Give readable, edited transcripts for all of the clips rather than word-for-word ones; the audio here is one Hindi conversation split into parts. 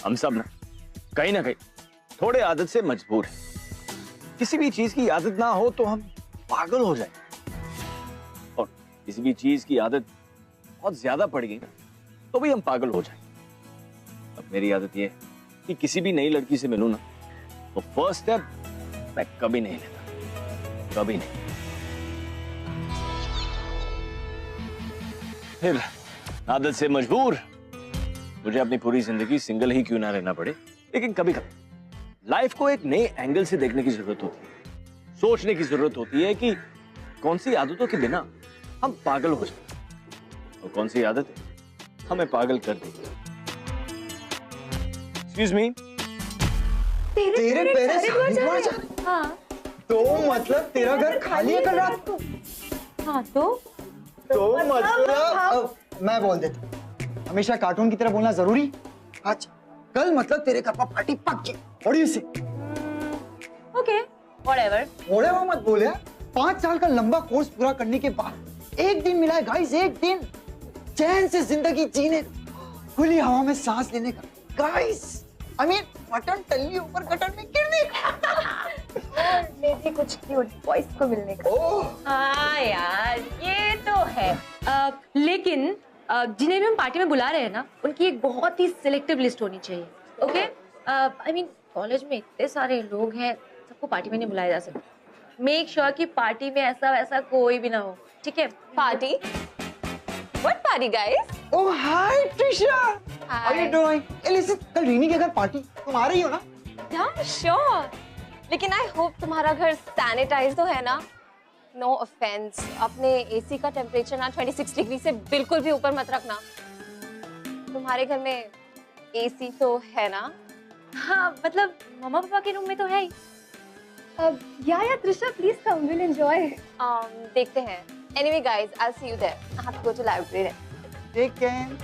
हम सब ना कहीं थोड़े आदत से मजबूर हैं। किसी भी चीज की आदत ना हो तो हम पागल हो जाए, और किसी भी चीज की आदत बहुत ज्यादा पड़ गई ना तो भी हम पागल हो जाए। अब मेरी आदत ये है कि किसी भी नई लड़की से मिलूं ना तो फर्स्ट स्टेप मैं कभी नहीं लेता, कभी नहीं। फिर आदत से मजबूर मुझे अपनी पूरी जिंदगी सिंगल ही क्यों ना रहना पड़े, लेकिन कभी कभी लाइफ को एक नए एंगल से देखने की जरूरत होती है। सोचने की जरूरत होती है कि कौन सी आदतों के बिना हम पागल हो जाए और कौन सी आदतें हमें पागल कर देगी। एक्सक्यूज मी, तेरे पेरेंट्स हरिद्वार जा रहे? हाँ। तो मतलब तेरा घर खाली है कल रात को? हाँ तो मतलब मैं बोल देता हूँ, हमेशा कार्टून की तरह बोलना जरूरी। अच्छा कल मतलब तेरे घर पर पार्टी पक्की। What do you say? Okay whatever. बोले वो मत बोले। 5 साल का लंबा कोर्स पूरा करने के बाद एक दिन मिला है गाइस, एक दिन चैन से जिंदगी जीने, खुली हवा में सांस लेने का। गाइस आई मीन मटन टल्ली ऊपर गटर में गिरने का। मे भी कुछ क्यूट बॉयज को मिलने का। हाँ यार ये तो है। लेकिन जिन्हें भी हम पार्टी में बुला रहे हैं ना, उनकी एक बहुत ही सिलेक्टिव लिस्ट होनी चाहिए। ओके आई मीन कॉलेज में इतने सारे लोग हैं, सबको पार्टी में नहीं बुलाया जा सकता। मेक श्योर कि पार्टी में ऐसा वैसा कोई भी ना हो, ठीक है? Party? What party guys? Oh hi Trisha, how are you doing? Listen, कल रीनी के घर पार्टी, तुम आ रही हो ना? Yeah, sure. लेकिन आई होप तुम्हारा घर सैनिटाइज तो है ना? नो ऑफेंस, अपने एसी का टेम्परेचर ना 26 डिग्री से बिल्कुल भी ऊपर मत रखना। तुम्हारे घर में एसी तो है ना? हाँ मतलब मम्मा पापा के रूम में तो है ही। या Trisha please come, will enjoy. देखते हैं। Anyway guys, I will see you there. I have to go to library. Take care.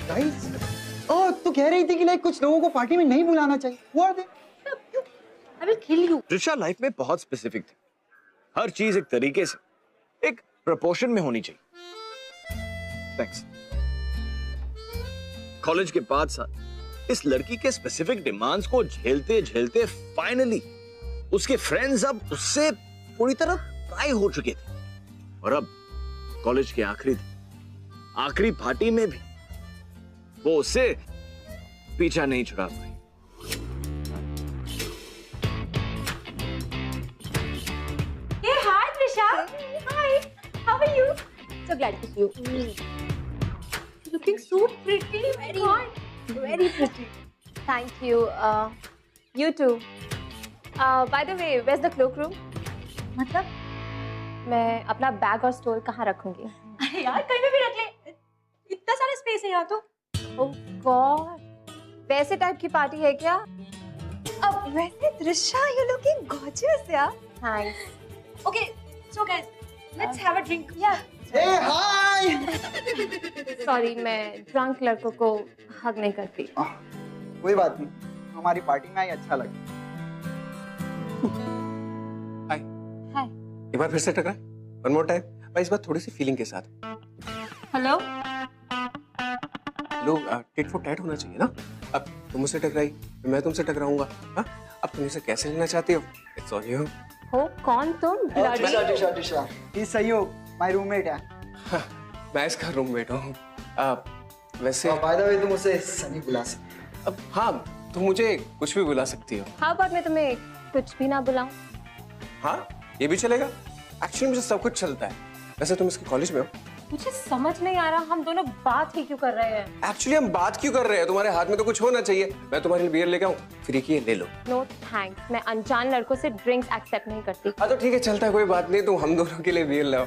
Guys, oh तू कह रही थी कि लाइक कुछ लोगों को पार्टी में नहीं बुलाना चाहिए। Who are they? I will kill you. Risha life में बहुत स्पेसिफिक थी, हर चीज एक तरीके से, एक प्रोपोर्शन में होनी चाहिए। थैंक्स। कॉलेज के 5 साल इस लड़की के स्पेसिफिक डिमांड्स को झेलते झेलते फाइनली उसके फ्रेंड्स अब उससे पूरी तरह ट्राई हो चुके थे, और अब कॉलेज के आखिरी पार्टी में भी वो उससे पीछा नहीं छुड़ा पाई। Hey, hi Trisha. Hi. How are you? So glad to see you. You're looking so pretty. Very hot. Very pretty. Thank you. You too. By the way, where's the cloakroom? मतलब? मैं अपना बैग और स्टोल कहाँ रखूंगी? अरे यार कहीं पे भी रख ले, इतना सारा स्पेस है यहाँ तो। Oh God. वैसे टाइप की पार्टी है क्या? अब वैसे त्रिशा, you looking gorgeous यार। Thanks. Okay, so guys, let's have a drink. Yeah. Hey hi. Sorry, मैं ड्रंक लड़कों को हग नहीं करती। कोई बात नहीं, हमारी पार्टी में आई अच्छा लगा। हाय। हाय। एक बार फिर से टकराए। One more time. पर इस बार थोड़ी सी फीलिंग के साथ। Hello? लोग टिट फॉर टैट होना चाहिए ना। अब तुम मुझसे टकराई, मैं तुमसे टकराऊंगा। हाँ? अब तुम इसे कैसे लेना चाहती हो? It's on you. हो कौन तुम? ट्रिशा, ये सहयोग, my roommate है। मैं इसका रूममेट हूँ। वैसे बाय द वे तुम उसे सनी बुला सकते। अब हाँ, तुम मुझे कुछ भी बुला सकती हो। How about मैं तुम्हें कुछ भी ना बुलाऊं? हाँ, ये भी चलेगा। एक्चुअली मुझे सब कुछ चलता है। वैसे तुम इसके कॉलेज में हो? मुझे समझ नहीं आ रहा हम दोनों बात ही क्यों कर रहे हैं। एक्चुअली हम बात क्यों कर रहे हैं? तुम्हारे हाथ में तो कुछ होना चाहिए। मैं तुम्हारे लिए बियर लेके आऊँ, फ्री की ले लो। नो थैंक्स, मैं अनजान लड़कों से ड्रिंक्स एक्सेप्ट नहीं करती। हाँ तो ठीक है, चलता है, कोई बात नहीं। तुम हम दोनों के लिए बियर लाओ।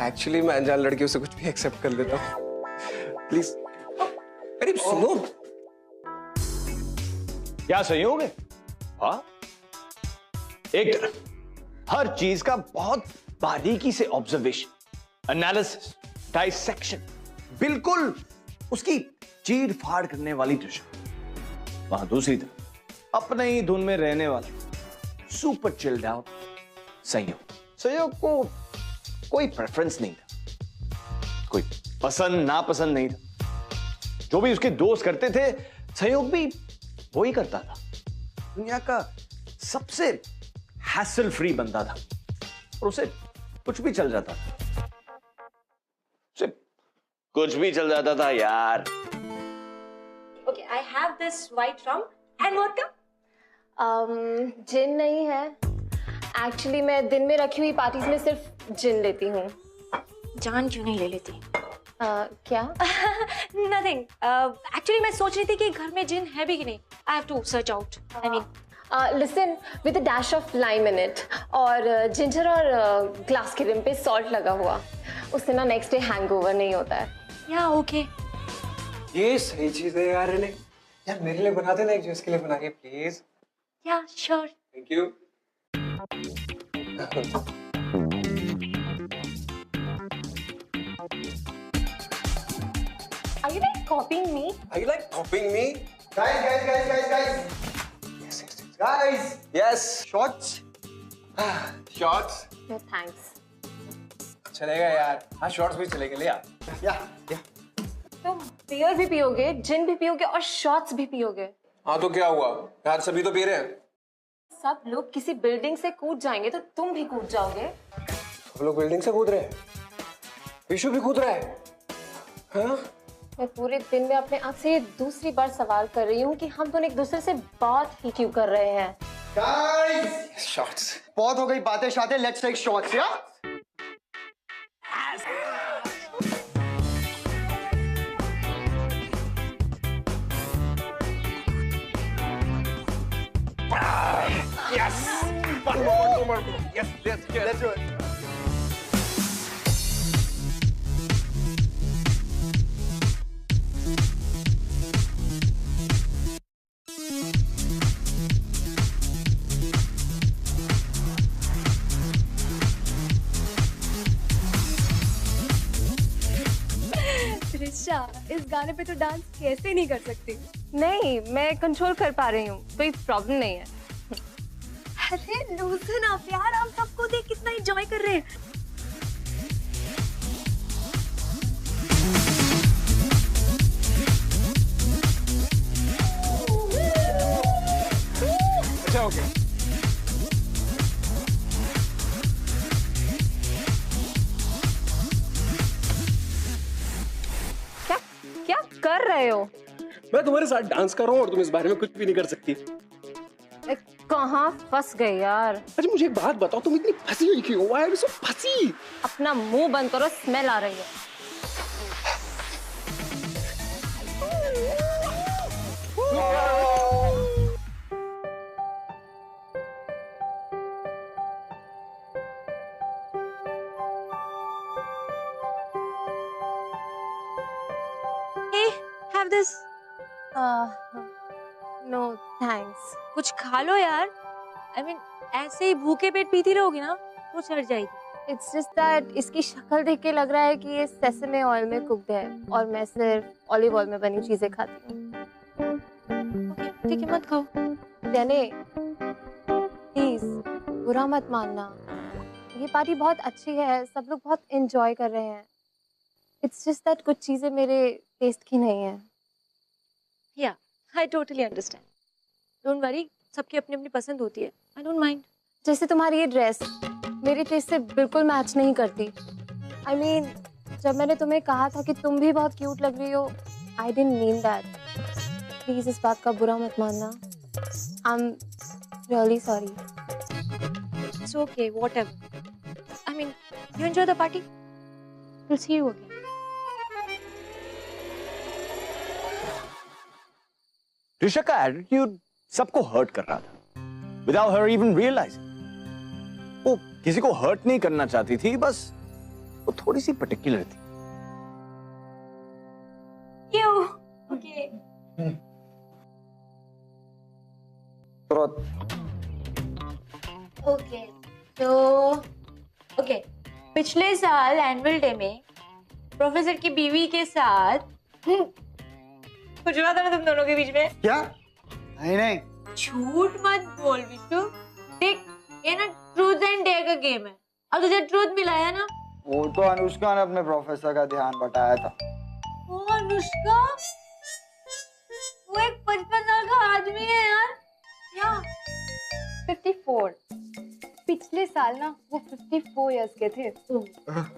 एक्चुअली मैं अनजान लड़कियों से कुछ भी एक्सेप्ट कर लेता हूँ। प्लीज। अरे सुनो। क्या सहयोग है? हाँ, एक तरफ हर चीज का बहुत बारीकी से ऑब्जर्वेशन, एनालिसिस, डाइसेक्शन, बिल्कुल उसकी चीर फाड़ करने वाली ट्रिशा। वहां दूसरी तरफ अपने ही धुन में रहने वाला सुपर चिल्ड आउट सहयोग को कोई प्रेफरेंस नहीं था, कोई पसंद नापसंद नहीं था। जो भी उसके दोस्त करते थे सहयोग भी वो ही करता था। दुनिया का सबसे हैसल फ्री बंदा था और उसे कुछ भी चल जाता था। उसे कुछ भी चल जाता था यार। Okay, I have this white rum and vodka. जिन नहीं है एक्चुअली, मैं दिन में रखी हुई पार्टीज में सिर्फ जिन लेती हूँ। जान क्यों नहीं ले लेती? क्या? Nothing. Actually, मैं सोच रही थी कि घर में जिन है भी कि नहीं. I have to search out. I mean, listen, with a dash of lime in it, और जिंजर और ग्लास के रिम पे सॉल्ट लगा हुआ, उससे ना नेक्स्ट डे हैंगओवर नहीं होता है। yeah, okay. ये सही चीज है यार इन्हें। यार मेरे लिए बना देना एक, जो इसके लिए बना रही है please. Yeah, sure. Thank you. Are you like copying me? Are you like copying me? Guys. Yes, yes, yes. Guys, Yes. shots. Shots. No thanks. चलेगा यार। हाँ शॉर्ट्स भी चलेंगे, ले यार। Yeah. तुम बियर भी पियोगे, जिन भी पियोगे और शॉट्स भी पियोगे। हाँ तो क्या हुआ यार, सभी तो पी रहे हैं। सब लोग किसी बिल्डिंग से कूद जाएंगे तो तुम भी कूद जाओगे। सब लोग बिल्डिंग से कूद रहे हैं, विशु भी कूद रहा है। हाँ? मैं पूरे दिन में अपने आप से ये दूसरी बार सवाल कर रही हूँ कि हम दोनों एक दूसरे से बात ही क्यों कर रहे हैं। Guys, shorts. बहुत हो गई बातें शातें, let's take shots, yeah? Yes. One more. Yes. Let's do it. Trisha, इस गाने पे तो डांस कैसे नहीं कर सकती? नहीं, मैं कंट्रोल कर पा रही हूँ, कोई प्रॉब्लम नहीं है। अरे लूजन अप यार, हम सबको देख कितना एंजॉय कर रहे हैं। अच्छा ओके। क्या कर रहे हो? मैं तुम्हारे साथ डांस कर रहा हूँ और तुम इस बारे में कुछ भी नहीं कर सकती। कहाँ फंस गए यार? अच्छा मुझे एक बात बताओ, तुम इतनी फंसी हुई क्यों? Why are you so फंसी? अपना मुंह बंद करो, स्मेल आ रही है। Hey, have this. No thanks. कुछ खा लो यार। I mean, ऐसे ही भूखे पेट पीती रहोगी ना तो चढ़ जाएगी। इट्स जस्ट दैट इसकी शक्ल देख के लग रहा है कि ये सेसमे ऑयल में कुक्ड है और मैं सिर्फ ऑलिव ऑयल में बनी चीजें खाती हूँ। Okay, ठीक है, मत खाओ। यानी प्लीज बुरा मत मानना, ये पार्टी बहुत अच्छी है, सब लोग बहुत एंजॉय कर रहे हैं। इट्स जस्ट दैट कुछ चीजें मेरे टेस्ट की नहीं है। Yeah, I totally understand. Don't worry, सबकी अपनी अपनी पसंद होती है। I don't mind. जैसे तुम्हारी ये ड्रेस मेरे टेस्ट से बिल्कुल मैच नहीं करती। I mean, जब मैंने तुम्हें कहा था कि तुम भी बहुत क्यूट लग रही हो, I didn't mean that. Please इस बात का बुरा मत मानना। I'm really sorry. It's okay, whatever. I mean, you enjoy the party? We'll see you again. ऋषा का एटीट्यूड सबको हर्ट कर रहा था विदाउट हर इवन रियलाइजिंग। वो किसी को हर्ट नहीं करना चाहती थी, बस वो थोड़ी सी पर्टिकुलर थी। You. Okay. Okay. तो okay. पिछले साल एनुअल डे में प्रोफेसर की बीवी के साथ कुछ हुआ था ना तुम दोनों के बीच में? क्या? नहीं। झूठ मत बोल विशु। देख, ये ना ट्रूथ एंड डेयर का गेम है और तुझे ट्रूथ मिला है ना, वो तो अनुष्का ने अपने प्रोफेसर का ध्यान बटाया था। ओ अनुष्का, वो एक 55 साल का आदमी है यार। क्या 54। पिछले साल ना वो 54 इयर्स के थे।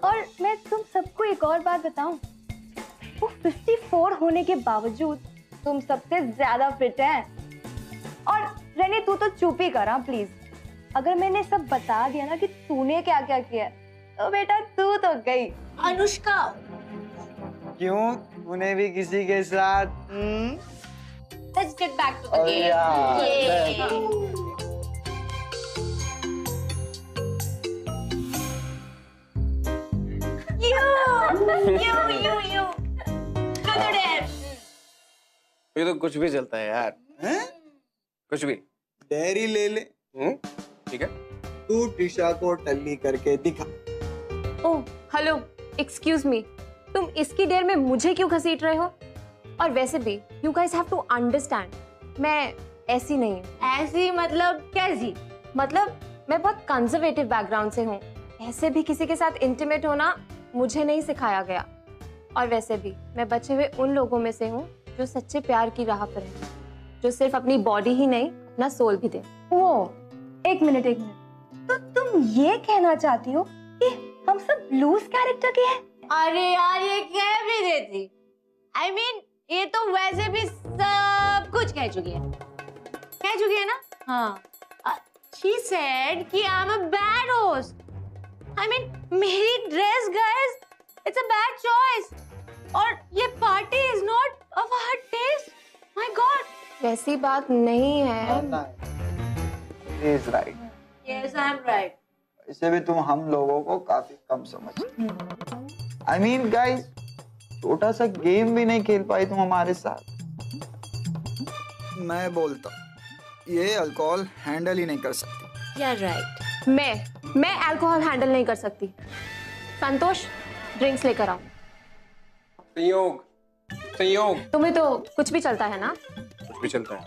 और मैं तुम सबको एक और बात बताऊं, वो 54 होने के बावजूद तुम सबसे ज्यादा फिट हैं। और रेनी तू तो चुप ही कर प्लीज। अगर मैंने सब बता दिया ना कि तूने क्या क्या किया तो बेटा तू तो गई। अनुष्का, क्यों, तूने भी किसी के साथ? let's get back to the Oh, game. yeah. Yay. You. Do the dance. ये तो कुछ भी चलता है यार। हैं? कुछ भी। डेयरी ले ले। ठीक है। तू टिशा को टल्ली करके दिखा। ओह हेलो, एक्सक्यूज मी, तुम इसकी देर में मुझे क्यों घसीट रहे हो? और वैसे भी you guys have to understand, मैं ऐसी नहीं हूँ। ऐसी मतलब कैसी? मतलब मैं बहुत कंजर्वेटिव बैकग्राउंड से हूँ। ऐसे भी किसी के साथ इंटीमेट होना मुझे नहीं सिखाया गया। और वैसे भी मैं बचे हुए उन लोगों में से हूँ जो सच्चे प्यार की राह पर हैं, जो सिर्फ अपनी बॉडी ही नहीं अपना सोल भी दे। वो एक मिनट, तो तुम ये कहना चाहती हो कि हम सब लूज कैरेक्टर के हैं? अरे यार ये कह भी देती। I mean, ये तो वैसे भी सब कुछ कह चुकी है ना? हाँ। She said कि I'm a bad host. I mean, मेरी dress guys, it's a bad choice. और ये party is not of her taste. My God. वैसी बात नहीं है। He is right. Yes, I'm right. इसे भी तुम हम लोगों को काफी कम समझते। I mean, guys, छोटा सा गेम भी नहीं खेल पाई तुम हमारे साथ। मैं बोलता ये अल्कोहल हैंडल ही नहीं कर सकती। You're right. मैं अल्कोहल हैंडल नहीं कर सकती। संतोष, ड्रिंक्स लेकर आओ। संयोग तुम्हें तो कुछ भी चलता है ना? कुछ भी चलता है।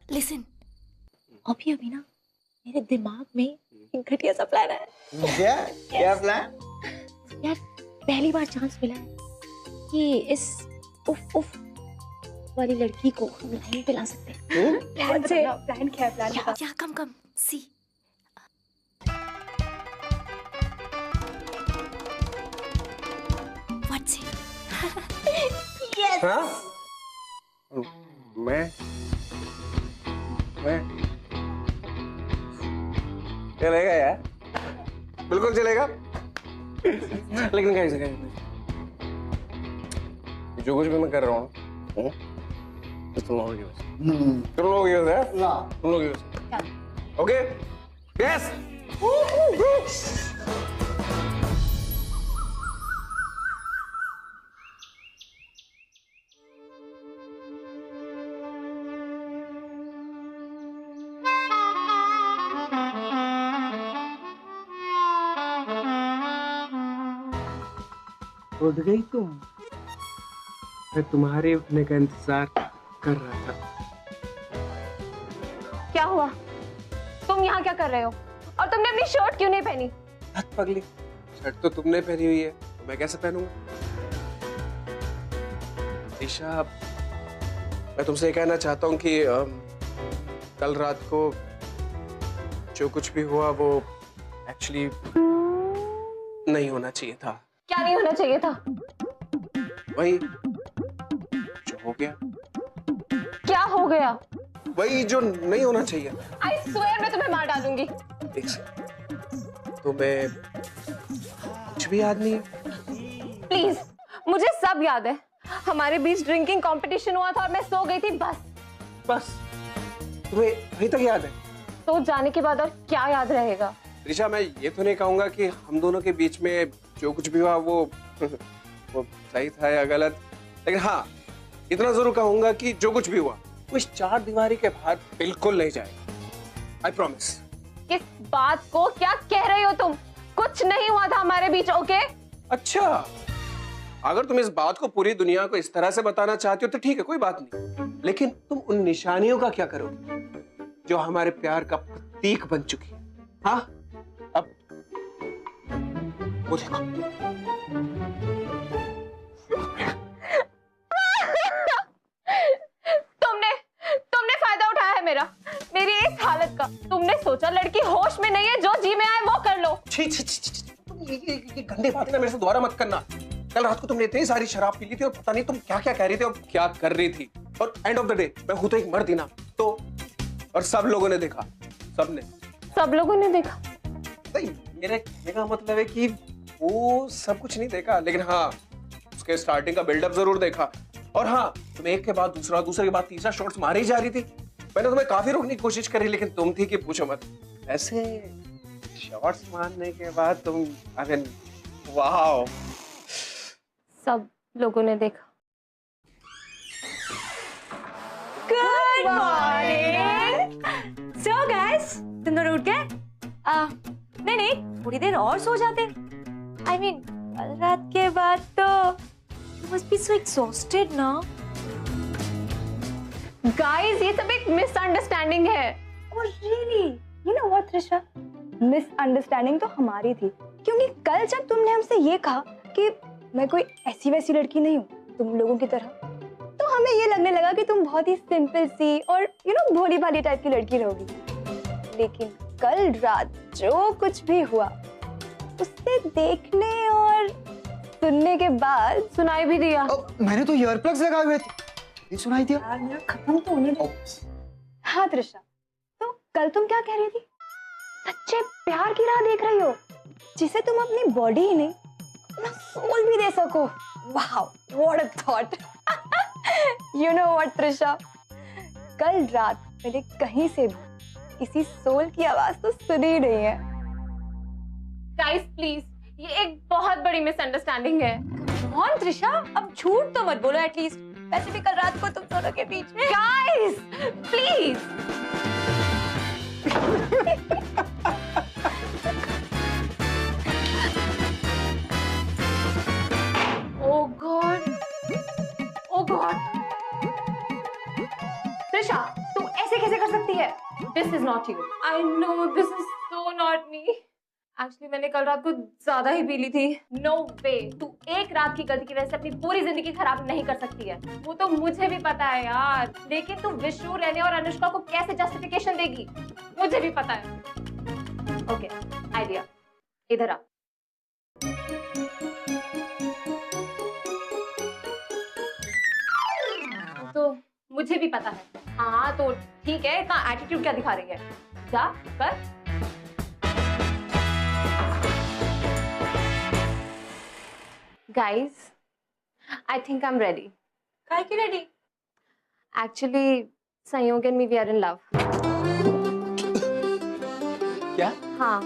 Listen, अभी ना मेरे दिमाग में एक घटिया सा प्लान है। क्या प्लान? यार पहली बार चांस मिला है कि इस उफ वाली लड़की को हम लाइन पे ला सकते हैं। प्लान क्या है? या कम सी। What's it? Yes. हाँ? मैं चलेगा यार, बिल्कुल चलेगा। लेकिन कैसे जो कुछ भी मैं कर रहा हूँ तुम लोगों की वजह से, तुम लोगों की वजह से, तुम लोगों की वजह से। Okay, yes. उठ गई तुम? मैं तुम्हारे उठने का इंतजार कर रहा था। क्या हुआ? तुम यहाँ क्या कर रहे हो? और तुमने अपनी शर्ट क्यों नहीं पहनी? हद पगली, शर्ट तो तुमने पहनी हुई है, तो मैं कैसे पहनूंगा? ईशा, मैं तुमसे कहना चाहता हूँ कि कल रात को जो कुछ भी हुआ वो एक्चुअली नहीं होना चाहिए था। क्या नहीं होना चाहिए था? वही जो हो गया। क्या हो गया? वही जो नहीं होना चाहिए। I swear मैं तुम्हें मार डालूंगी। एक सेकंड, तुम्हें कुछ भी याद नहीं है? प्लीज, मुझे सब याद है। हमारे बीच ड्रिंकिंग कंपटीशन हुआ था और मैं सो गई थी बस। बस तुम्हें अभी तक याद है? तो जाने के बाद और क्या याद रहेगा? ऋषा, मैं ये तो नहीं कहूंगा कि हम दोनों के बीच में जो कुछ भी हुआ वो वो सही था या गलत, लेकिन हाँ इतना जरूर कहूंगा कि जो कुछ भी हुआ वो इस 4 दीवारी के बाहर बिल्कुल नहीं जाएगा। I promise. किस बात को क्या कह रहे हो तुम? कुछ नहीं हुआ था हमारे बीच, ओके? अच्छा, अगर तुम इस बात को पूरी दुनिया को इस तरह से बताना चाहती हो तो ठीक है, कोई बात नहीं, लेकिन तुम उन निशानियों का क्या करोगे जो हमारे प्यार का प्रतीक बन चुकी है? हाँ, अब वो देखो। तुमने फायदा उठाया है मेरी इस हालत का। तुमने सोचा लड़की होश में नहीं है, जो जी में आए वो कर लो। छी छी छी छी, तुम ये गंदे बातें ना मेरे से दोबारा मत करना। कल रात को तुमने इतनी सारी शराब पी ली थी और पता नहीं तुम क्या क्या कह रही थी और क्या कर रही थी, और एंड ऑफ द डे मैं हूं तो एक मर्द ही ना, तो और सब लोगों ने देखा, सब लोगों ने देखा। नहीं, मेरे कहने का मतलब है कि वो सब कुछ नहीं देखा, लेकिन हाँ उसके स्टार्टिंग का बिल्डअप जरूर देखा। और हाँ, तुम एक के बाद दूसरा, दूसरे के बाद तीसरा शॉट्स मारे ही जा रही थी। मैंने तुम्हें काफी रोकने की कोशिश करी, लेकिन तुम थी कि पूछो मत। ऐसे शॉट्स मारने के बाद तुम, आई मीन, वाओ। सब लोगों ने देखा। Good morning. सो गाइस, तुम दोनों उठ गए? नहीं, थोड़ी देर और सो जाते। आई मीन, कल रात के बाद तो you must be so exhausted ना? गाइस, ये सब एक मिसअंडरस्टैंडिंग है। Oh really? You know what, Trisha? Misunderstanding तो हमारी थी, क्योंकि कल जब तुमने हमसे ये कहा कि मैं कोई ऐसी वैसी लड़की नहीं हूँ तुम लोगों की तरह, तो हमें ये लगने लगा कि तुम बहुत ही सिंपल सी और भोली भाली टाइप की लड़की रहोगी। लेकिन कल रात जो कुछ भी हुआ, उससे देखने और सुनने के बाद सुनाई भी दिया। मैंने तो ईयर प्लग्स लगाए हुए थे, ये सुनाई दिया। यार मेरा खत्म तो होने दो। हाँ त्रिशा, तो कल तुम क्या कह रही थी? सच्चे प्यार की राह देख रही हो, जिसे तुम अपनी बॉडी ही नहीं अपना सोल भी दे सको। Wow, what a thought. You know what Trisha, कल रात मैंने कहीं से भी किसी सोल की आवाज तो सुनी नहीं है। गाइस प्लीज, ये एक बहुत बड़ी मिसअंडरस्टैंडिंग है। कौन त्रिशा, अब झूठ तो मत बोलो एटलीस्ट। वैसे भी कल रात को तुम दोनों के बीच में। Guys please. Oh God, oh God. Trisha, तुम ऐसे कैसे कर सकती है? This is not you. I know this is so not me. Actually मैंने कल रात को ज्यादा ही पी ली थी। नो वे, तू एक रात की गलती की वजह से अपनी पूरी जिंदगी खराब नहीं कर सकती है। वो तो मुझे भी पता है यार, लेकिन तू विष्णु, रेने और अनुष्का को कैसे जस्टिफिकेशन देगी, मुझे भी पता है। ओके, आइडिया, इधर आ। तो मुझे भी पता है। हाँ तो ठीक है, इतना एटीट्यूड क्या दिखा रही है? जा कर। Guys, I think I'm ready. काय की रेडी? Actually, संयोग and me we are in love. क्या? हाँ,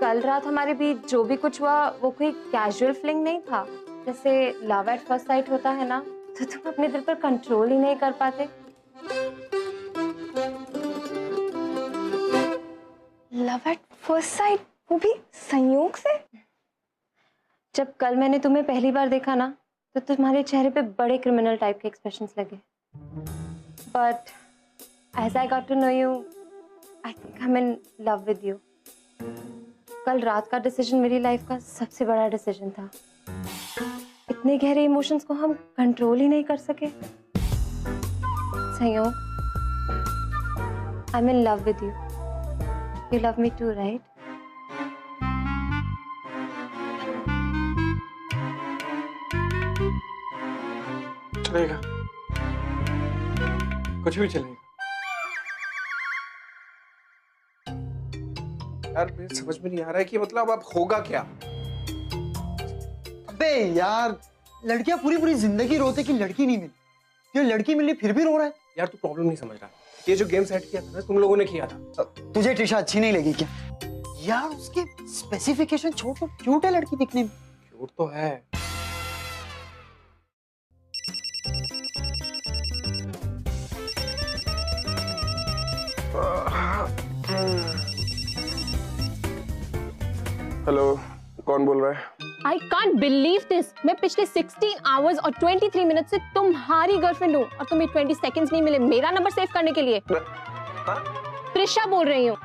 कल रात हमारे बीच जो भी कुछ हुआ वो कोई कैजुअल फ्लिंग नहीं था। जैसे लव एट फर्स्ट साइट होता है ना, तो तुम अपने दिल पर कंट्रोल ही नहीं कर पाते। लव एट फर्स्ट साइट, वो भी संयोग से? जब कल मैंने तुम्हें पहली बार देखा ना, तो तुम्हारे चेहरे पे बड़े क्रिमिनल टाइप के एक्सप्रेशंस लगे। But as I got to know you, I think I am in love with you. कल रात का डिसीजन मेरी लाइफ का सबसे बड़ा डिसीजन था। इतने गहरे इमोशंस को हम कंट्रोल ही नहीं कर सके। Sanyog, I am in love with you. You love me too, right? चलेगा, कुछ भी चलेगा। यार मुझे समझ में नहीं आ रहा है कि मतलब अब होगा क्या। अबे यार, लड़कियां पूरी पूरी जिंदगी रोते कि लड़की नहीं मिली, ये लड़की मिली फिर भी रो रहा है। यार तू प्रॉब्लम नहीं समझ रहा, ये जो गेम सेट किया था ना तुम लोगों ने किया था। तुझे ट्रिशा अच्छी नहीं लगी क्या? यार उसके स्पेसिफिकेशन छोड़, क्यूट है लड़की दिखने में। क्यूट तो है। हेलो, कौन बोल रहा है? I can't believe this. मैं पिछले 16 आवर्स और 23 मिनट से तुम्हारी गर्लफ्रेंड हूँ और तुम्हें 20 सेकंड्स नहीं मिले मेरा नंबर सेव करने के लिए। त्रिशा बोल रही हूँ।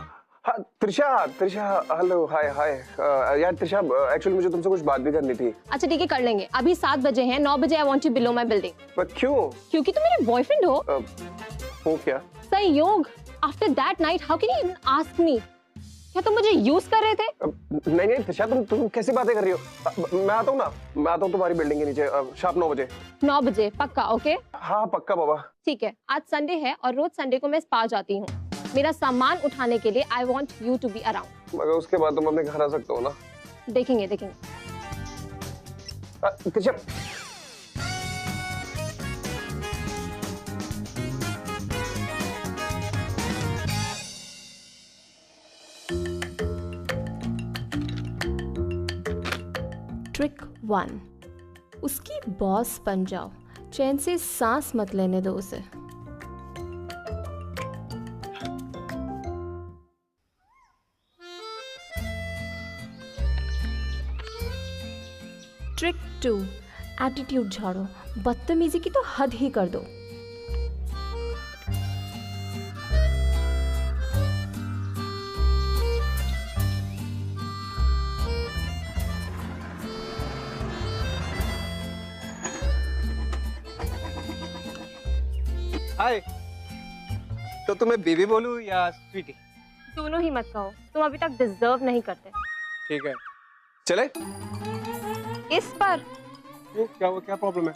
हाँ त्रिशा, हेलो, हाय। यार त्रिशा, एक्चुअली मुझे तुमसे कुछ बात भी करनी थी। अच्छा ठीक है, कर लेंगे। अभी 7 बजे हैं, 9 बजे आई want you below my building. पर क्यों? क्योंकि तुम मेरे बॉयफ्रेंड हो। हो क्या? संयोग। After that night how can you even ask me? क्या तुम मुझे यूज कर रहे थे? नहीं त्रिशा, तुम कैसी बातें कर रही हो? मैं आता हूँ ना, मैं आता हूँ तुम्हारी बिल्डिंग के नीचे शार्प 9 बजे। 9 बजे पक्का? ओके हाँ पक्का बाबा। ठीक है। आज संडे है और रोज संडे को मैं स्पा जाती हूँ। मेरा सामान उठाने के लिए I want you to be around. मगर उसके बाद तुम अपने घर आ सकते हो ना? देखेंगे। त्रिशा, ट्रिक 1, उसकी बॉस बन जाओ, चैन से सांस मत लेने दो उसे। ट्रिक 2, एटीट्यूड झाड़ो, बदतमीजी की तो हद ही कर दो। हाय, तो तुम्हें बेबी बोलूं या स्वीटी? दोनों ही मत कहो, तुम अभी तक डिजर्व नहीं करते। ठीक है, चले? इस पर वो क्या प्रॉब्लम है?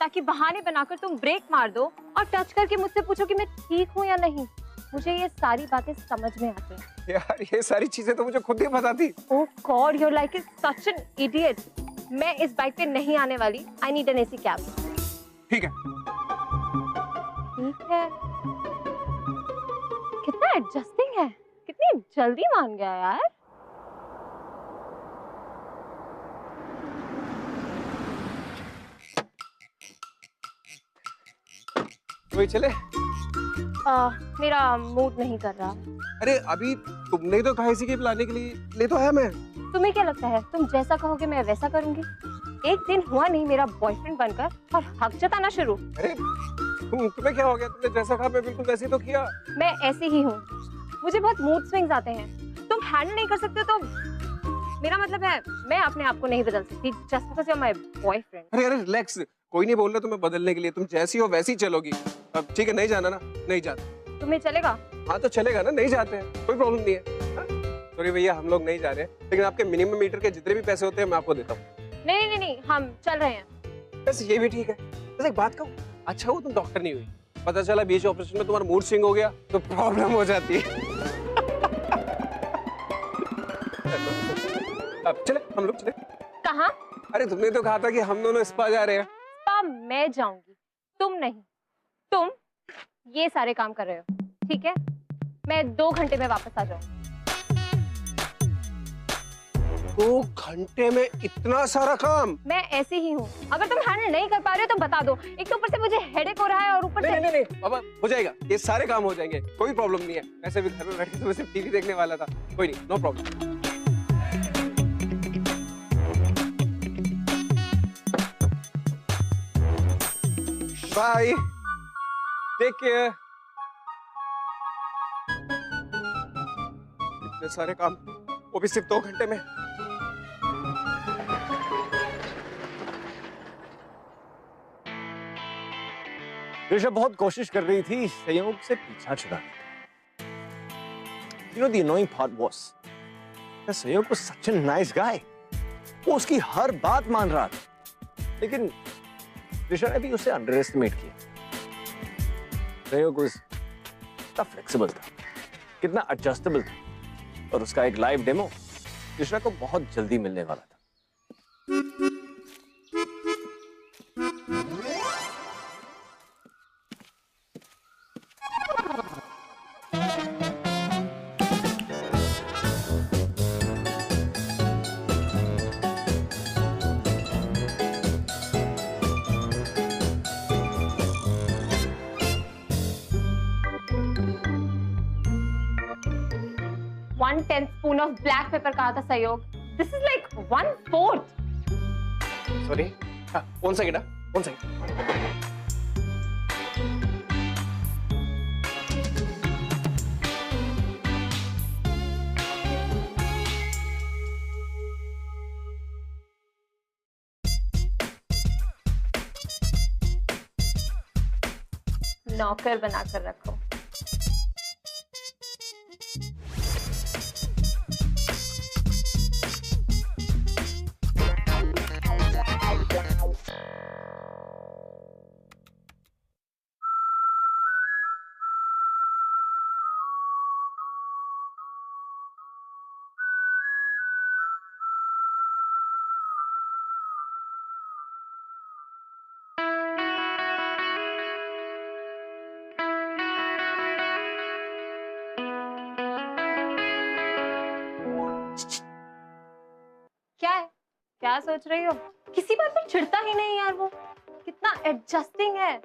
ताकि बहाने बनाकर तुम ब्रेक मार दो और टच करके मुझसे पूछो कि मैं ठीक हूँ या नहीं। मुझे ये सारी बातें समझ में आती हैं। यार ये सारी चीजें तो मुझे खुद ही पता थी। Oh god, you are like such an idiot. मैं इस बाइक पे नहीं आने वाली। I need an AC cab. ठीक है। ठीक है। कितना एडजस्टिंग है, कितनी जल्दी मान गया यार। वही चले? मेरा मूड नहीं कर रहा। अरे अभी तुमने ही तो कहा इसी के बुलाने के लिए ले तो आया मैं। तुम्हें क्या लगता है तुम जैसा कहोगे मैं वैसा करूंगी? एक दिन हुआ नहीं मेरा बॉयफ्रेंड बनकर और हक जताना शुरू। अरे तुम्हें क्या हो गया? तुमने जैसा कहा मैं बिल्कुल वैसे ही तो किया। मैं ऐसी ही हूँ, मुझे बहुत मूड स्विंग्स आते हैं। तुम हैंडल नहीं कर सकते तो मेरा मतलब है मैं अपने आप को नहीं बदल सकती just because you are my boyfriend. अरे रिलैक्स, कोई नहीं बोल रहा तुम्हें बदलने के लिए। तुम जैसी हो वैसी चलोगी। अब ठीक है, नहीं जाना ना? नहीं जाते। तुम्हें चलेगा? हाँ तो चलेगा ना, नहीं जाते हैं, कोई प्रॉब्लम नहीं है। सॉरी भैया, हम लोग नहीं जा रहे, लेकिन आपके मिनिमम मीटर के जितने भी पैसे होते हैं मैं आपको देता हूँ। नहीं, हम चल रहे हैं। वैसे ये भी ठीक है। वैसे एक बात कहूँ, अच्छा वो तुम डॉक्टर नहीं हुई, पता चला बीच ऑपरेशन में तुम्हारा मूड स्विंग हो गया तो प्रॉब्लम हो जाती है। अब चले, हम लोग चले। कहाँ? अरे तुमने तो कहा था कि हम दोनों स्पा जा रहे हैं। स्पा मैं जाऊंगी, तुम नहीं। तुम ये सारे काम कर रहे हो, ठीक है? मैं 2 घंटे में वापस आ जाऊंगी। 2 घंटे में इतना सारा काम? मैं ऐसी ही हूँ। अगर तुम हैंडल नहीं कर पा रहे हो तो बता दो। एक तो ऊपर से मुझे हेडेक हो रहा है और ऊपर से नहीं बाबा, हो जाएगा, ये सारे काम हो जाएंगे, कोई प्रॉब्लम नहीं है। ऐसे भी घर में बैठ के तो मैं सिर्फ टीवी देखने वाला था। कोई नहीं, no problem. Bye, take care. इतने सारे काम, वो भी सिर्फ 2 घंटे में। ऋषभ बहुत कोशिश कर रही थी संयोग से पीछा छुड़ाने का। You know the annoying part was that संयोग was such a nice guy. वो उसकी हर बात मान रहा था, लेकिन ऋषभ ने भी उसे अंडर एस्टिमेट किया। संयोग कितना फ्लेक्सिबल था, कितना एडजस्टेबल था, और उसका एक लाइव डेमो ऋषभ को बहुत जल्दी मिलने वाला था। 1/10 स्पून ऑफ ब्लैक पेपर कहा था सहयोग. This is like 1/4. सॉरी. हाँ, 1 सेकंड. 1 सेकंड. नौकर बनाकर रखो. क्या है? क्या सोच रही हो? किसी बात पर चिढ़ता ही नहीं यार. वो कितना एडजस्टिंग है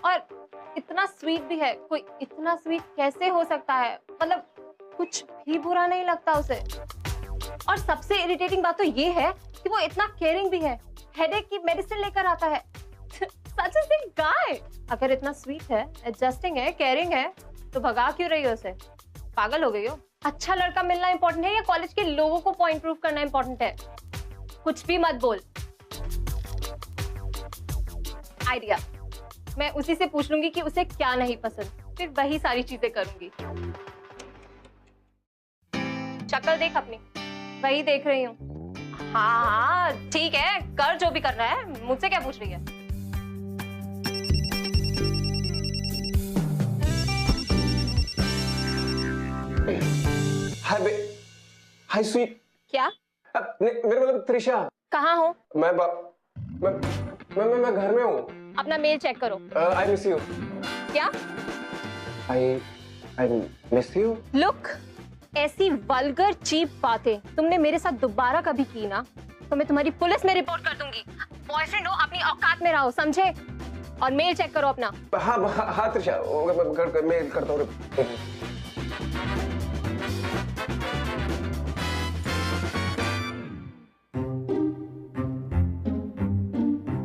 और इतना स्वीट भी है. कोई इतना स्वीट कैसे हो सकता है? मतलब कुछ भी बुरा नहीं लगता उसे. और सबसे इरिटेटिंग बात तो ये है कि वो इतना केयरिंग भी है. हेडेक की मेडिसिन लेकर आता है. सच अ स्वीट गाय. अगर इतना स्वीट है, एडजस्टिंग है, केयरिंग है, तो भगा क्यों रही हो उसे? पागल हो गई हो? अच्छा लड़का मिलना इंपॉर्टेंट है या कॉलेज के लोगों को पॉइंट प्रूफ करना इंपॉर्टेंट है? कुछ भी मत बोल. आइडिया, मैं उसी से पूछ लूंगी कि उसे क्या नहीं पसंद, फिर वही सारी चीजें करूंगी. शक्ल देख अपनी. वही देख रही हूँ. हाँ ठीक है, कर जो भी करना है. मुझसे क्या पूछ रही है? हाय स्वीट. क्या? मेरे मतलब त्रिशा. कहाँ हो? मैं घर में हूँ. अपना मेल चेक करो. I miss you. क्या? I miss you. लुक, ऐसी वल्गर चीप बातें तुमने मेरे साथ दोबारा कभी की ना तो मैं तुम्हारी पुलिस में रिपोर्ट कर दूंगी. बॉयफ्रेंड हो, अपनी औकात में रहो, समझे? और मेल चेक करो अपना. हाँ त्रिशा, मैं करता हूँ.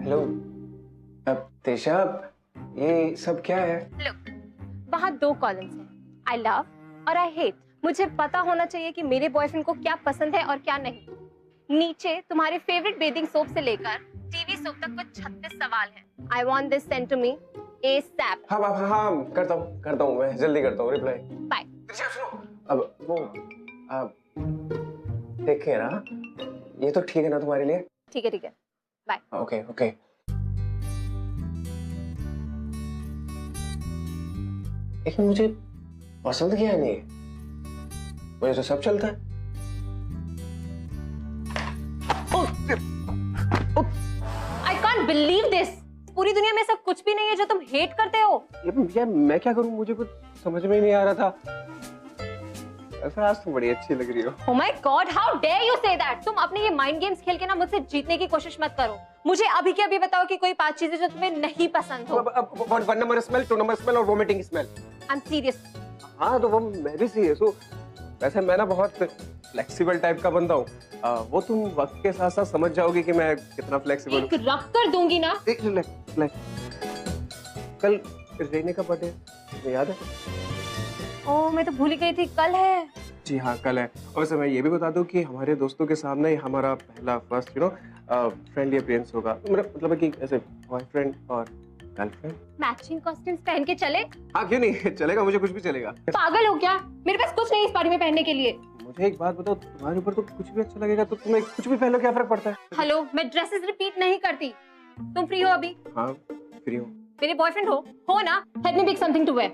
हेलो त्रिशा, ये सब क्या है? लुक, वहाँ 2 कॉलम्स हैं. आई लव और आई हेट. मुझे पता होना चाहिए कि मेरे बॉयफ्रेंड को क्या पसंद है और क्या नहीं. नीचे तुम्हारे फेवरेट बेदिंग सोप से लेकर टीवी सोप तक कुछ 36 सवाल हैं. I want this send to me ASAP. हाँ करता हूँ मैं जल्दी करता हूँ रिप्लाई. बाय. त्रिशा सुनो, अब वो देखिए ना, ये तो ठीक है ना तुम्हारे लिए? ठीक है. बाय. ओके. लेकिन मुझे पसंद क्या नहीं है? मुझे तो सब चलता है. I can't believe this. पूरी दुनिया में ऐसा कुछ भी नहीं है जो तुम हेट करते हो. यार मैं क्या करूं, मुझे कुछ समझ में नहीं आ रहा था. ऐसा आज तुम बड़ी अच्छी लग रही हो. Oh my God, how dare you say that? तुम अपने ये माइंड गेम्स खेल के ना मुझसे जीतने की कोशिश मत करो. मुझे अभी के अभी बताओ कि कोई 5 चीजें जो तुम्हें नहीं पसंद हो. 1 नंबर स्मेल, 2 नंबर स्मेल और वोमिटिंग स्मेल. I'm serious. हाँ तो वो मैं भी सीरियस हूँ. वैसे मैं ना बहुत फ्लेक्सिबल टाइप का बंदा हूँ. वो तुम वक्त के साथ साथ समझ जाओगी कि मैं कितना फ्लेक्सिबल हूँ. एक रख कर दूंगी ना. कल रेने का बर्थडे तुम्हें याद है? ओह, मैं तो भूल ही गई थी, कल है. जी हाँ कल है. और वैसे मैं ये भी बता दूं कि हमारे दोस्तों के सामने ही हमारा पहला फर्स्ट फ्रेंडली अपीयरेंस होगा. मतलब कि ऐसे बॉयफ्रेंड और गर्लफ्रेंड. मैचिंग कॉस्ट्यूम्स पहन के चले. हाँ क्यों नहीं, चलेगा, मुझे कुछ भी चलेगा. पागल हो क्या? मेरे पास कुछ नहीं इस पार्टी में पहनने के लिए. मुझे एक बात बताओ, तुम्हारे ऊपर तो कुछ भी अच्छा लगेगा तो तुम्हें कुछ भी पहन लो, क्या फर्क पड़ता है? हेलो, मैं ड्रेसेस रिपीट नहीं करती. तुम फ्री हो अभी? हाँ फ्री हूँ. मेरे बॉयफ्रेंड हो ना? Help me pick something to wear.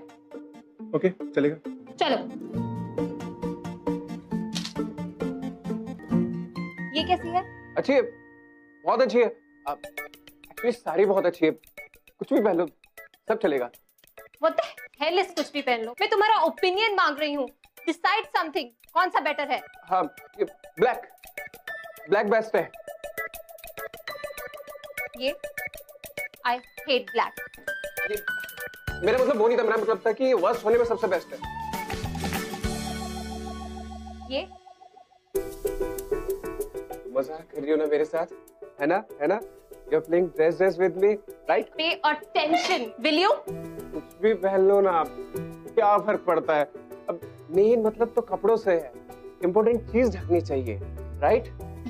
Okay चलेगा. चलो. ये कैसी है? अच्छी है, बहुत अच्छी है. एक्चुअली सारी बहुत अच्छी है. कुछ भी पहन लो, सब चलेगा. What the hell is कुछ भी पहन लो? मैं तुम्हारा ओपिनियन मांग रही हूँ. Decide something. कौन सा बेटर है? हाँ ब्लैक बेस्ट है. ये I hate black. मेरा मतलब वो नहीं था, मेरा मतलब था कि वर्स्ट होने में सबसे बेस्ट है. ये मजाक कर रही हो ना मेरे साथ, है ना? You're playing dress with me, right? पे attention, will you? कुछ भी पहन लो ना आप, क्या फर्क पड़ता है? अब मेन मतलब तो कपड़ों से है, इम्पोर्टेंट चीज ढकनी चाहिए, right?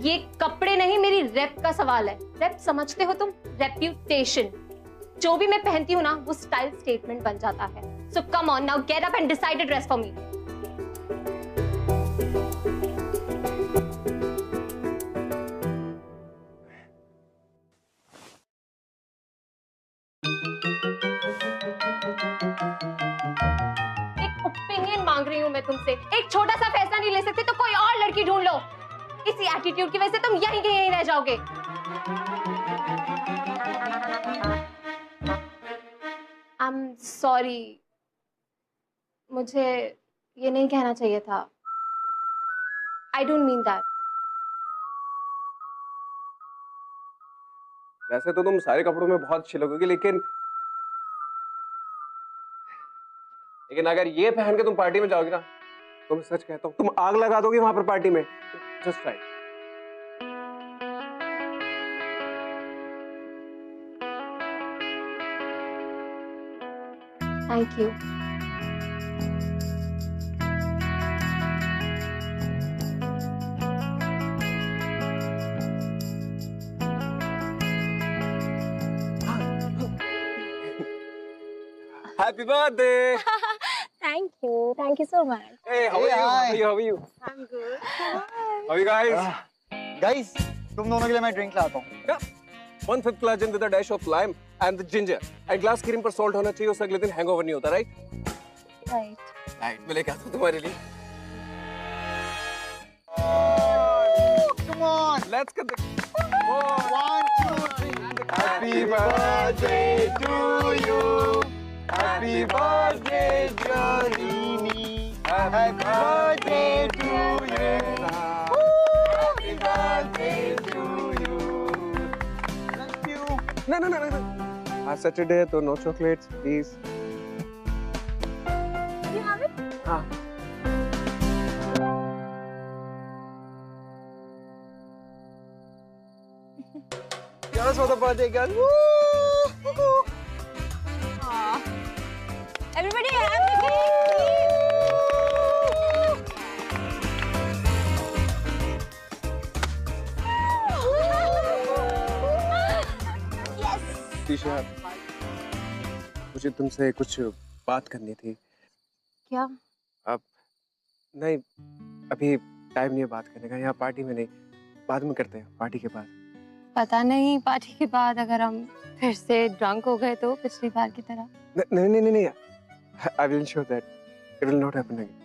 ये कपड़े नहीं, मेरी रेप का सवाल है। रेप समझते हो तुम? रेप्यूटेशन। जो भी मैं पहनती हूँ ना, वो स्टाइल स्टेटमेंट बन जाता है। So come on, now get up and decide a dress for me. एक ओपिनियन मांग रही हूँ मैं तुमसे। एक छोटा सा फैसला नहीं ले सकते तो कोई और लड़की ढूंढ लो। इसी एटीट्यूड की वजह से तुम यहीं के यहीं रह जाओगे। I'm sorry. मुझे ये नहीं कहना चाहिए था। I don't mean that. वैसे तो तुम सारे कपड़ों में बहुत अच्छी लगोगी, लेकिन अगर ये पहन के तुम पार्टी में जाओगी ना, तो मैं सच कहता हूँ तुम आग लगा दोगी वहां पर पार्टी में। Just right. Thank you. Happy birthday! Thank you so much. Hey, how Hey, are you? hi. How are you? I'm good. How are you guys? Guys, तुम दोनों के लिए मैं ड्रिंक लाता हूँ। Yeah. 1/5 collagen with a dash of lime and the ginger. And glass cream पर salt होना चाहिए, उससे अगले दिन hangover नहीं होता, right? Right. Right. मैं लेके आता हूँ तुम्हारे लिए. Come on. Let's get the. 1, 2, 3. Happy birthday to you. Happy birthday, Johnny. Happy birthday to you. Happy birthday to you. Thank you. No. आज Saturday तो no chocolates, please. You have it? हाँ. Yours for the birthday girl. Woo! Everybody have the cake. Yes. Trisha, मुझे तुमसे कुछ बात करनी थी। क्या? अब नहीं, अभी टाइम नहीं है बात करने का। यहाँ पार्टी में नहीं, बाद में करते हैं, पार्टी के बाद। पता नहीं पार्टी के बाद अगर हम फिर से ड्रंक हो गए तो पिछली बार की तरह। नहीं। I will ensure that it will not happen again.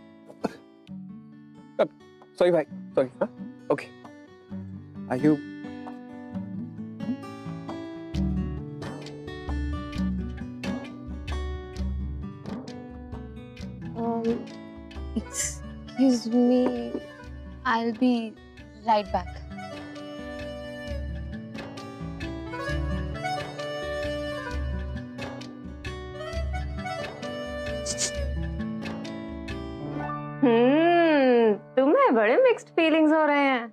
Sorry, bhai. Sorry. Huh? Okay. Are you? Excuse me. I'll be right back. तुम्हें बड़े मिक्स्ड फीलिंग्स हो रहे हैं।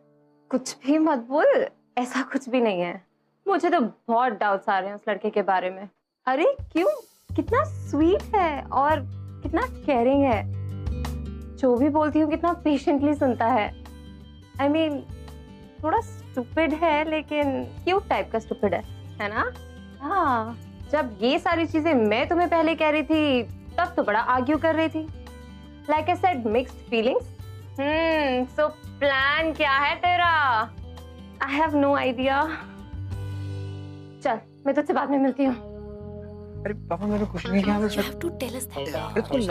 कुछ भी मत बोल, ऐसा कुछ भी नहीं है। मुझे तो बहुत डाउट्स आ रहे हैं उस लड़के के बारे में। अरे क्यों? कितना स्वीट है और कितना केयरिंग है। जो भी बोलती हूँ कितना पेशेंटली सुनता है। I mean, थोड़ा स्टूपिड है लेकिन क्यूट टाइप का स्टूपिड है ना? हाँ, जब ये सारी चीजें मैं तुम्हें पहले कह रही थी तब तो बड़ा आर्ग्यू कर रही थी। Like I said, mixed feelings. So plan क्या है तेरा? I have no idea. चल, मैं तुझसे बाद में मिलती हूँ। अरे पापा, मैंने कुछ नहीं किया। You have to tell us that. बिल्कुल।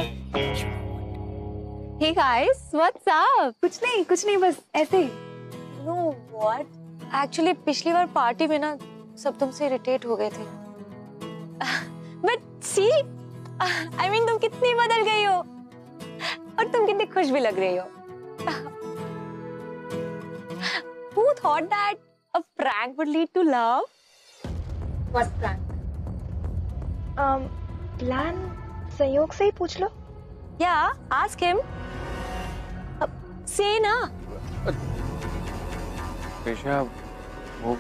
Hey guys, what's up? कुछ नहीं, बस ऐसे ही। No, what? एक्चुअली पिछली बार पार्टी में ना सब तुमसे इरिटेट हो गए थे। But see, I mean तुम कितनी बदल गई हो और तुम कितनी खुश भी लग रही हो। Who thought that a prank would lead to love? What prank? Plan संयोग से ही पूछ लो। Yeah, ask him. से ना। त्रिशा, वो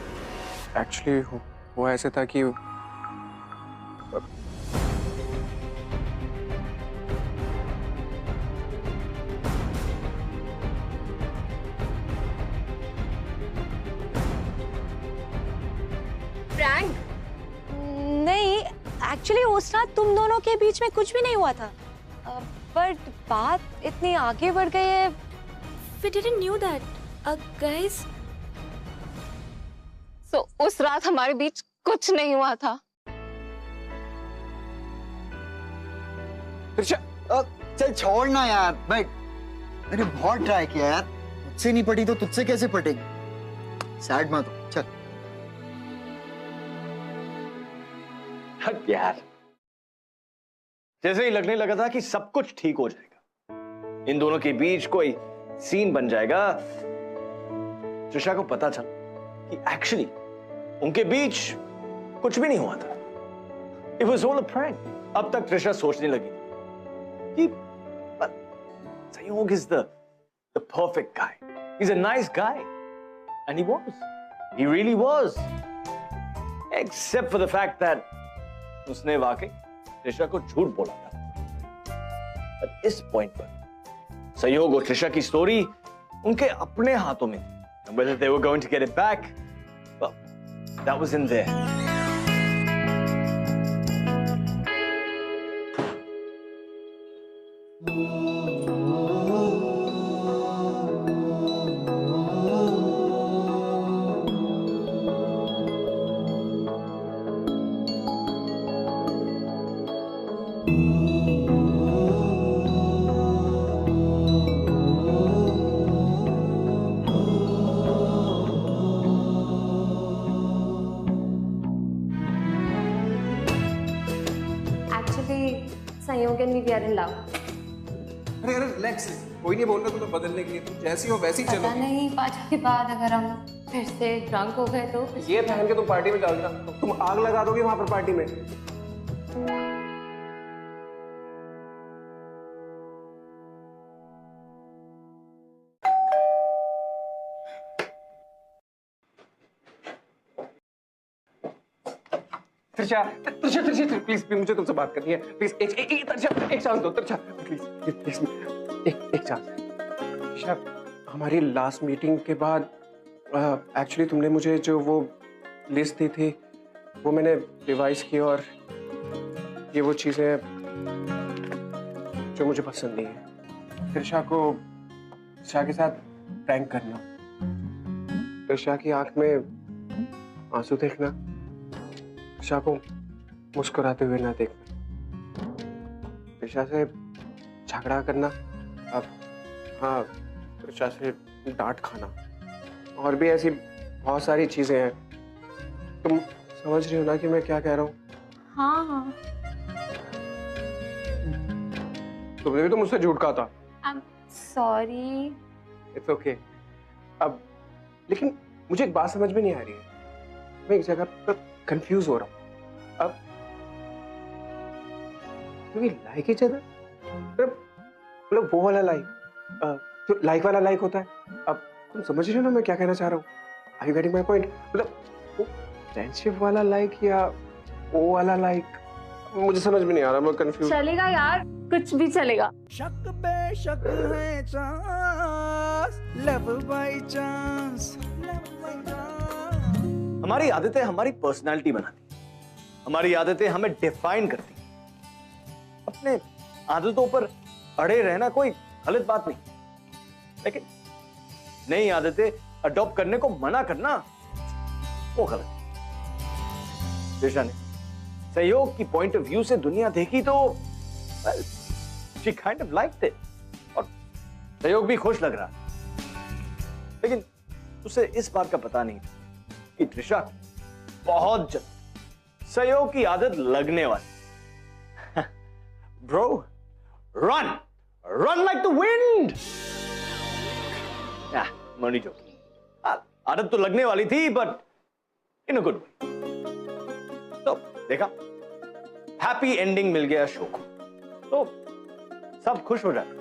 एक्चुअली वो ऐसे था कि प्रैंक? नहीं, एक्चुअली उस रात तुम दोनों के बीच में कुछ भी नहीं हुआ था, बट बात इतनी आगे बढ़ गई है। We didn't knew that. Guys. So, उस रात हमारे बीच कुछ नहीं हुआ था। त्रिशा, चल छोड़ना यार, बैठ। मैंने बहुत ट्राई किया यार, मुझसे नहीं पटी तो तुझसे कैसे पटेगी? सैड मत हो, चल। हट यार, जैसे ही लगने लगा था कि सब कुछ ठीक हो जाएगा, इन दोनों के बीच कोई सीन बन जाएगा, त्रिशा को पता चला कि एक्चुअली उनके बीच कुछ भी नहीं हुआ था। It was all a prank. अब तक त्रिशा सोचने लगी कि संयोग is the perfect guy. He's a nice guy, and he was. He really was. Except for the fact that उसने वाकई त्रिशा को झूठ बोला था। पर इस पॉइंट पर संयोग और त्रिशा की स्टोरी उनके अपने हाथों में थी। And whether they were going to get it back, well, that was in there. Sanyog and we are in love. अरे अरे रिलैक्स, कोई नहीं बोल रहा तुम्हें बदलने के लिए, तुम जैसी हो वैसी चलो। पता नहीं पार्टी के बाद अगर हम फिर से ड्रंक हो गए तो ये पहन के तुम पार्टी में चलना, तुम आग लगा दोगे वहां पर पार्टी में। त्रिशा, त्रिशा, त्रिशा, प्लीज मुझे तुमसे बात करनी है, प्लीज एक चांस दो त्रिशा, प्लीज प्लीज एक चांस। त्रिशा, हमारी लास्ट मीटिंग के बाद एक्चुअली तुमने मुझे जो वो लिस्ट दी थी वो मैंने रिवाइज की और ये वो चीजें जो मुझे पसंद नहीं है। त्रिशा के साथ प्रैंक करना, त्रिशा की आंख में आंसू देखना, त्रिशा को मुस्कुराते हुए ना देखना, त्रिशा से झगड़ा करना, अब हाँ त्रिशा से डांट खाना, और भी ऐसी बहुत सारी चीजें हैं। तुम समझ रही हो ना कि मैं क्या कह रहा हूँ? हाँ हाँ। तुमने भी तो मुझसे झूठ कहा था। सॉरी। It's okay. अब लेकिन मुझे एक बात समझ में नहीं आ रही है, मैं एक जगह पर कंफ्यूज हो रहा हूँ। अब वी लाइक ईच अदर, मतलब वो वाला लाइक जो लाइक वाला लाइक होता है। अब तुम समझ रहे हो ना मैं क्या कहना चाह रहा हूँ? Are you getting my point? मतलब वो फ्रेंडशिप वाला लाइक या वो वाला लाइक, मुझे समझ में नहीं आ रहा, मैं कंफ्यूज। चलेगा यार, कुछ भी चलेगा। शक बेशक है चांस, लव बाय चांस, हमारी आदतें हमारी पर्सनालिटी बनाती हैं, हमारी आदतें हमें डिफाइन करती हैं। अपने आदतों पर अड़े रहना कोई गलत बात नहीं, लेकिन नई आदतें अडॉप्ट करने को मना करना वो गलत है। त्रिशा ने सहयोग की पॉइंट ऑफ व्यू से दुनिया देखी तो she kind of liked it, और सहयोग भी खुश लग रहा, लेकिन उसे इस बात का पता नहीं कि त्रिशा बहुत जल्द सहयोग की आदत लगने वाली। Bro, run run like the wind. Money जो आदत तो लगने वाली थी, but in a good way. तो देखा, हैप्पी एंडिंग मिल गया शो को, तो सब खुश हो जाए।